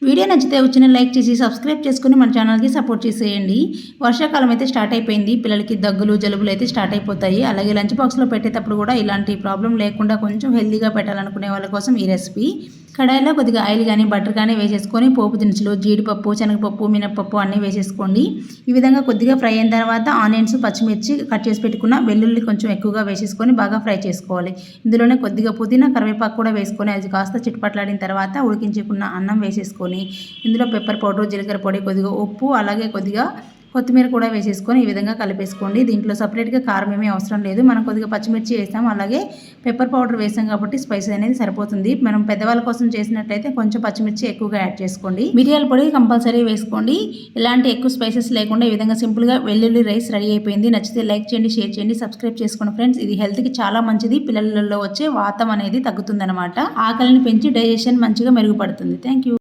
Video నచ్చితే వచ్చిన like చేసి సబ్స్క్రైబ్ చేసుకుని మన ఛానల్కి సపోర్ట్ చేసేయండి. వర్షాకాలం అయితే స్టార్ట్ అయిపోయింది. పిల్లలకి దగ్గులు జలుబులు అయితే స్టార్ట్ అయిపోతాయి. అలాగే లంచ్ బాక్స్లో పెట్టేటప్పుడు కూడా ఇలాంటి ప్రాబ్లం లేకుండా కొంచెం హెల్తీగా పెట్టాలనుకునే వాళ్ళ కోసం ఈ రెసిపీ. కడాయిలో కొద్దిగా ఆయిల్ కానీ బటర్ కానీ వేసేసుకొని పోపు దినుసులు జీడిపప్పు శనగపప్పు మినపప్పు అన్నీ వేసేసుకోండి. ఈ విధంగా కొద్దిగా ఫ్రై అయిన తర్వాత ఆనియన్స్ పచ్చిమిర్చి కట్ చేసి పెట్టుకున్న వెల్లుల్లి కొంచెం ఎక్కువగా వేసేసుకొని బాగా ఫ్రై చేసుకోవాలి. ఇందులోనే కొద్దిగా పుదీనా కరివేపాకు కూడా వేసుకొని అది కాస్త చిట్పట్లాడిన తర్వాత ఉడికించుకున్న అన్నం వేసేసుకొని ఇందులో పెప్పర్ పౌడర్ జీలకర్ర పొడి కొద్దిగా ఉప్పు అలాగే కొద్దిగా కొత్తిమీర కూడా వేసేసుకొని ఈ విధంగా కలిపేసుకోండి. దీంట్లో సపరేట్గా కారం ఏమీ అవసరం లేదు. మనం కొద్దిగా పచ్చిమిర్చి వేస్తాం అలాగే పెప్పర్ పౌడర్ వేసాం కాబట్టి స్పైసీ అనేది సరిపోతుంది. మనం పెద్దవాళ్ళ కోసం చేసినట్లయితే కొంచెం పచ్చిమిర్చి ఎక్కువగా యాడ్ చేసుకోండి. మిరియాల పొడి కంపల్సరీ వేసుకోండి. ఇలాంటి ఎక్కువ స్పైసెస్ లేకుండా ఈ విధంగా సింపుల్గా వెల్లుల్లి రైస్ రెడీ అయిపోయింది. నచ్చితే లైక్ చేయండి, షేర్ చేయండి, సబ్స్క్రైబ్ చేసుకోండి ఫ్రెండ్స్. ఇది హెల్త్కి చాలా మంచిది. పిల్లలలో వచ్చే వాతం అనేది తగ్గుతుందన్నమాట. ఆకలిని పెంచి డైజెషన్ మంచిగా మెరుగుపడుతుంది. Thank you.